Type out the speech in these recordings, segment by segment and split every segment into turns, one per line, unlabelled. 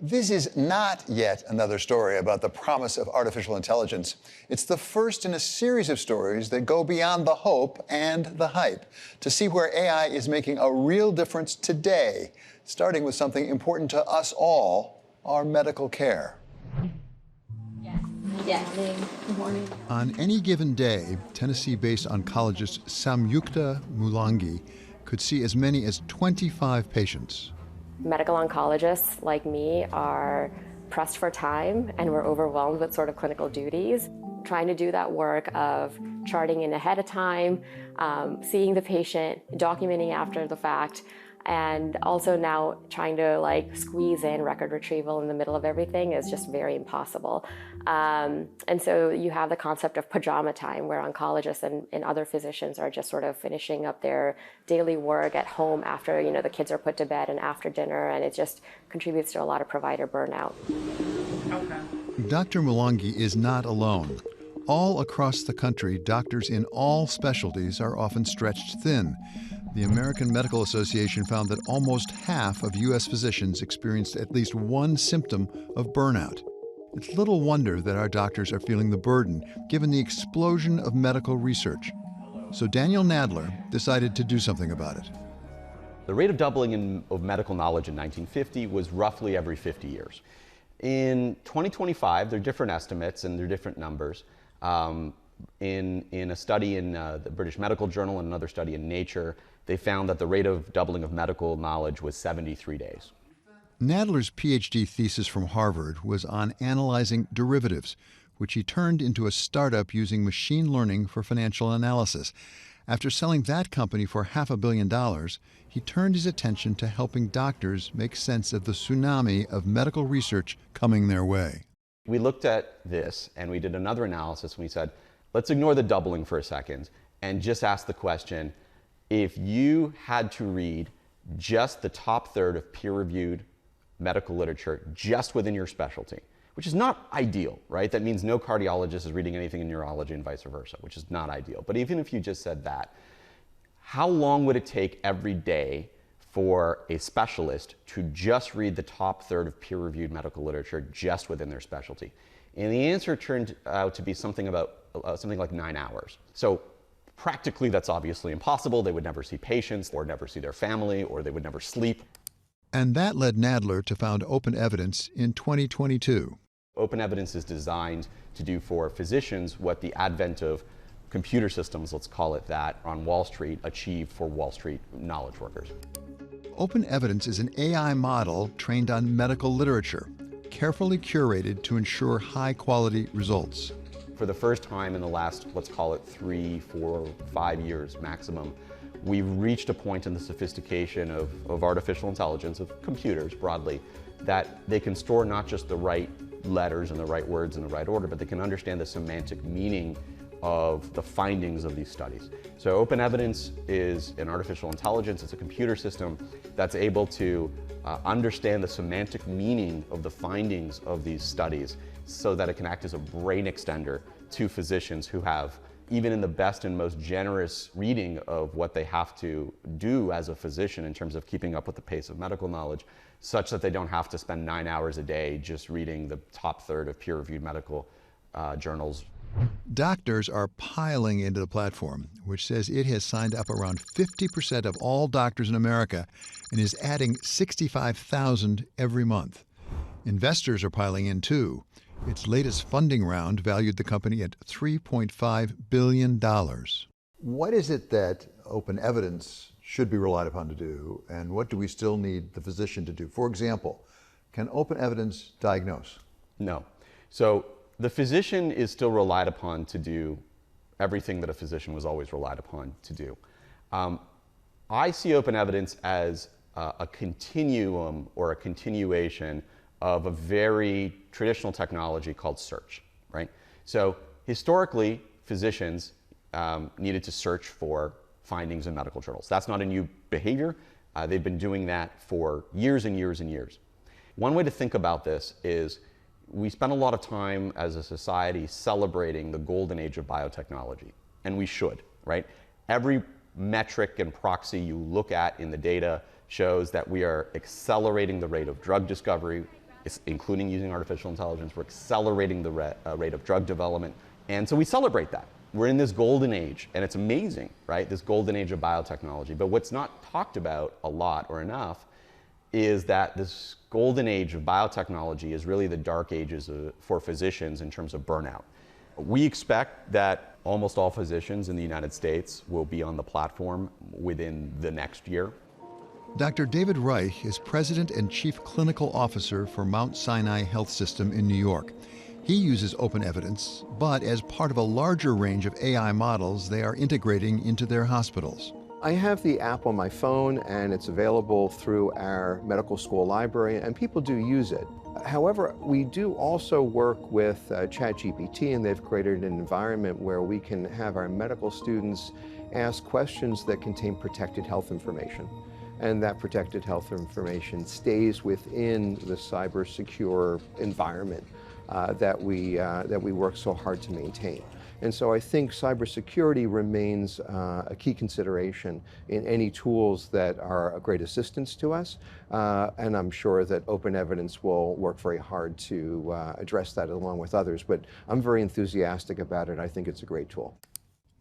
This is not yet another story about the promise of artificial intelligence. It's the first in a series of stories that go beyond the hope and the hype to see where AI is making a real difference today, starting with something important to us all, our medical care.
Good morning.
On any given day, Tennessee-based oncologist Samyukta Mulangi could see as many as 25 patients.
Medical oncologists like me are pressed for time and we're overwhelmed with sort of clinical duties. Trying to do that work of charting in ahead of time, seeing the patient, documenting after the fact, and also now trying to squeeze in record retrieval in the middle of everything is just very impossible. And so you have the concept of pajama time where oncologists and other physicians are just sort of finishing up their daily work at home after the kids are put to bed and after dinner, and it just contributes to a lot of provider burnout.
Okay. Dr. Mulangi is not alone. All across the country, doctors in all specialties are often stretched thin. The American Medical Association found that almost half of U.S. physicians experienced at least one symptom of burnout. It's little wonder that our doctors are feeling the burden, given the explosion of medical research. So Daniel Nadler decided to do something about it.
The rate of doubling of medical knowledge in 1950 was roughly every 50 years. In 2025, there are different estimates and there are different numbers. In a study in the British Medical Journal and another study in Nature, they found that the rate of doubling of medical knowledge was 73 days.
Nadler's PhD thesis from Harvard was on analyzing derivatives, which he turned into a startup using machine learning for financial analysis. After selling that company for $500 million, he turned his attention to helping doctors make sense of the tsunami of medical research coming their way.
We looked at this and we did another analysis and we said, let's ignore the doubling for a second and just ask the question, if you had to read just the top third of peer-reviewed medical literature just within your specialty, which is not ideal, right? That means no cardiologist is reading anything in neurology and vice versa, which is not ideal. But even if you just said that, how long would it take every day for a specialist to just read the top third of peer-reviewed medical literature just within their specialty? And the answer turned out to be something like 9 hours. So practically, that's obviously impossible. They would never see patients or never see their family, or they would never sleep.
And that led Nadler to found OpenEvidence in 2022.
OpenEvidence is designed to do for physicians what the advent of computer systems, let's call it that, on Wall Street achieved for Wall Street knowledge workers.
OpenEvidence is an AI model trained on medical literature, carefully curated to ensure high-quality results.
For the first time in the last, let's call it 3, 4, 5 years maximum, we've reached a point in the sophistication of artificial intelligence, of computers broadly, that they can store not just the right letters and the right words in the right order, but they can understand the semantic meaning of the findings of these studies. So OpenEvidence is an artificial intelligence, it's a computer system that's able to understand the semantic meaning of the findings of these studies so that it can act as a brain extender to physicians who have, even in the best and most generous reading of what they have to do as a physician in terms of keeping up with the pace of medical knowledge, such that they don't have to spend 9 hours a day just reading the top third of peer-reviewed medical journals.
Doctors are piling into the platform, which says it has signed up around 50% of all doctors in America and is adding 65,000 every month. Investors are piling in too. Its latest funding round valued the company at $3.5 billion. What is it that OpenEvidence should be relied upon to do, and what do we still need the physician to do? For example, can OpenEvidence diagnose?
No. So the physician is still relied upon to do everything that a physician was always relied upon to do. I see OpenEvidence as a continuum or a continuation of a very traditional technology called search, right? So historically, physicians needed to search for findings in medical journals. That's not a new behavior. They've been doing that for years and years and years. One way to think about this is we spend a lot of time as a society celebrating the golden age of biotechnology, and we should, right? Every metric and proxy you look at in the data shows that we are accelerating the rate of drug discovery, including using artificial intelligence. We're accelerating the rate of drug development. And so we celebrate that. We're in this golden age, and it's amazing, right? This golden age of biotechnology. But what's not talked about a lot or enough is that this golden age of biotechnology is really the dark ages for physicians in terms of burnout. We expect that almost all physicians in the United States will be on the platform within the next year.
Dr. David Reich is President and Chief Clinical Officer for Mount Sinai Health System in New York. He uses OpenEvidence, but as part of a larger range of AI models they are integrating into their hospitals.
I have the app on my phone, and it's available through our medical school library, and people do use it. However, we do also work with ChatGPT, and they've created an environment where we can have our medical students ask questions that contain protected health information. And that protected health information stays within the cyber secure environment that we work so hard to maintain. And so I think cybersecurity remains a key consideration in any tools that are a great assistance to us. And I'm sure that OpenEvidence will work very hard to address that along with others. But I'm very enthusiastic about it. I think it's a great tool.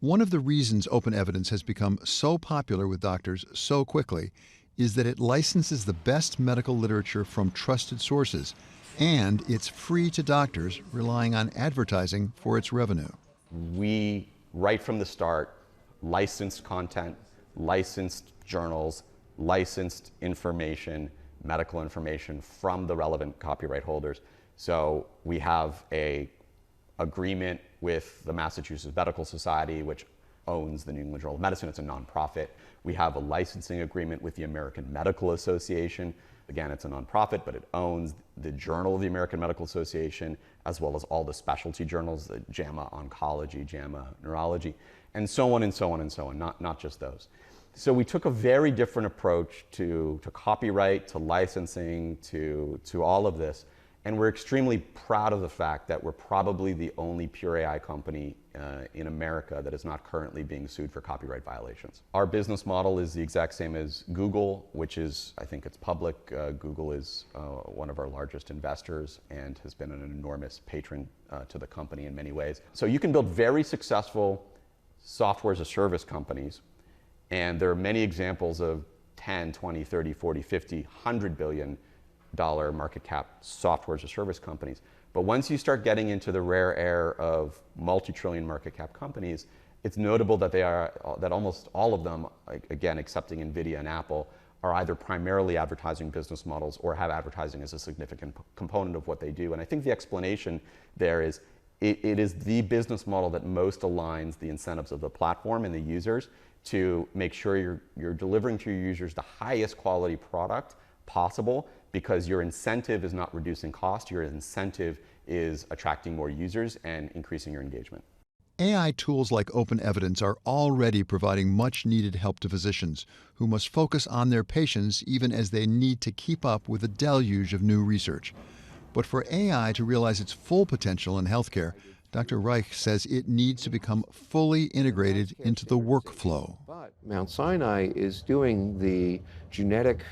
One of the reasons OpenEvidence has become so popular with doctors so quickly is that it licenses the best medical literature from trusted sources, and it's free to doctors relying on advertising for its revenue.
We, right from the start, licensed content, licensed journals, licensed information, medical information from the relevant copyright holders. So we have an agreement with the Massachusetts Medical Society, which owns the New England Journal of Medicine. It's a nonprofit. We have a licensing agreement with the American Medical Association. Again, it's a nonprofit, but it owns the Journal of the American Medical Association, as well as all the specialty journals, the JAMA Oncology, JAMA Neurology, and so on and so on and so on, not just those. So we took a very different approach to copyright, to licensing, to all of this. And we're extremely proud of the fact that we're probably the only pure AI company in America that is not currently being sued for copyright violations. Our business model is the exact same as Google, which is, I think it's public. Google is one of our largest investors and has been an enormous patron to the company in many ways. So you can build very successful software as a service companies, and there are many examples of 10, 20, 30, 40, 50, $100 billion market cap software as a service companies. But once you start getting into the rare air of multi-trillion market cap companies, it's notable that that almost all of them, again, excepting NVIDIA and Apple, are either primarily advertising business models or have advertising as a significant component of what they do. And I think the explanation there is it is the business model that most aligns the incentives of the platform and the users to make sure you're delivering to your users the highest quality product possible, because your incentive is not reducing cost, your incentive is attracting more users and increasing your engagement.
AI tools like OpenEvidence are already providing much needed help to physicians who must focus on their patients even as they need to keep up with a deluge of new research. But for AI to realize its full potential in healthcare, Dr. Reich says it needs to become fully integrated into the workflow.
But Mount Sinai is doing the genetic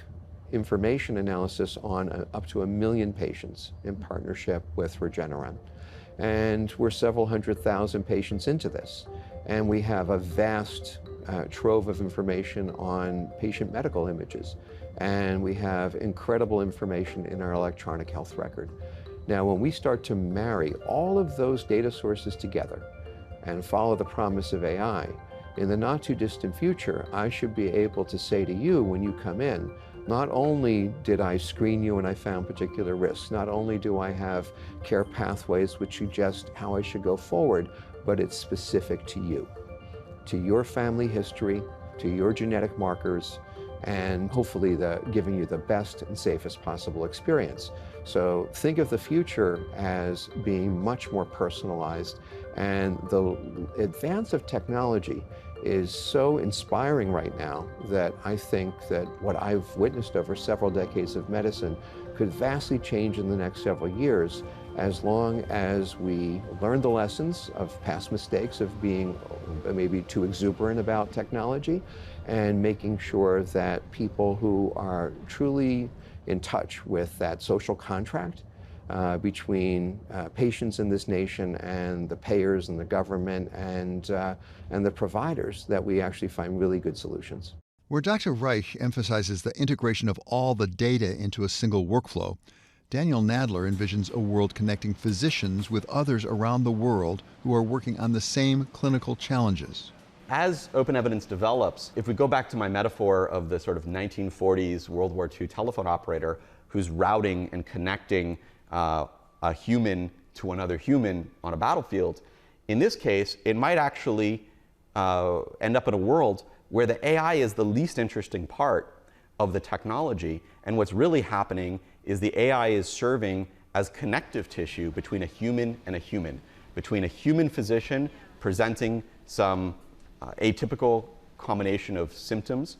information analysis on up to 1 million patients in partnership with Regeneron. And we're several 100,000 patients into this. And we have a vast trove of information on patient medical images. And we have incredible information in our electronic health record. Now, when we start to marry all of those data sources together and follow the promise of AI, in the not too distant future, I should be able to say to you when you come in, not only did I screen you and I found particular risks, not only do I have care pathways which suggest how I should go forward, but it's specific to you, to your family history, to your genetic markers, and hopefully giving you the best and safest possible experience. So think of the future as being much more personalized, and the advance of technology is so inspiring right now that I think that what I've witnessed over several decades of medicine could vastly change in the next several years, as long as we learn the lessons of past mistakes of being maybe too exuberant about technology, and making sure that people who are truly in touch with that social contract between patients in this nation and the payers and the government and the providers, that we actually find really good solutions.
Where Dr. Reich emphasizes the integration of all the data into a single workflow, Daniel Nadler envisions a world connecting physicians with others around the world who are working on the same clinical challenges.
As OpenEvidence develops, if we go back to my metaphor of the sort of 1940s World War II telephone operator who's routing and connecting a human to another human on a battlefield, in this case, it might actually end up in a world where the AI is the least interesting part of the technology, and what's really happening is the AI is serving as connective tissue between a human and a human, between a human physician presenting some atypical combination of symptoms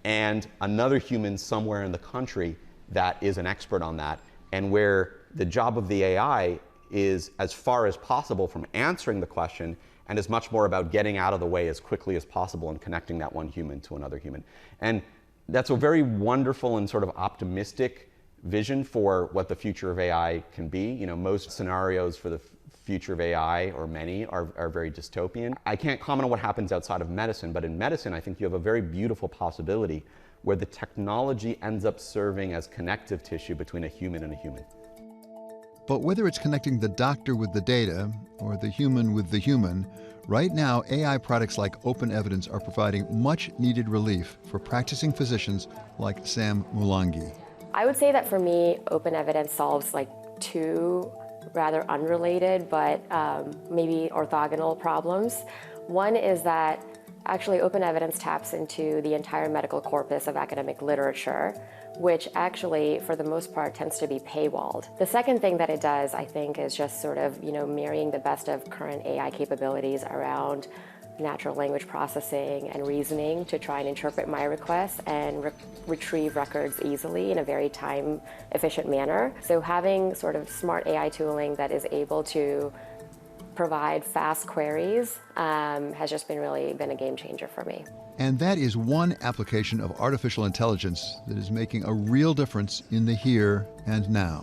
and another human somewhere in the country that is an expert on that, and where the job of the AI is as far as possible from answering the question and is much more about getting out of the way as quickly as possible and connecting that one human to another human. And that's a very wonderful and sort of optimistic vision for what the future of AI can be. You know, most scenarios for the future of AI, or many, are very dystopian. I can't comment on what happens outside of medicine, but in medicine, I think you have a very beautiful possibility where the technology ends up serving as connective tissue between a human and a human.
But whether it's connecting the doctor with the data or the human with the human, right now AI products like OpenEvidence are providing much needed relief for practicing physicians like Sam Mulangi.
I would say that for me, OpenEvidence solves like two rather unrelated but maybe orthogonal problems. One is that actually OpenEvidence taps into the entire medical corpus of academic literature, which actually, for the most part, tends to be paywalled. The second thing that it does, I think, is just sort of, marrying the best of current AI capabilities around natural language processing and reasoning to try and interpret my requests and retrieve records easily in a very time-efficient manner. So having sort of smart AI tooling that is able to provide fast queries has just really been a game changer for me.
And that is one application of artificial intelligence that is making a real difference in the here and now.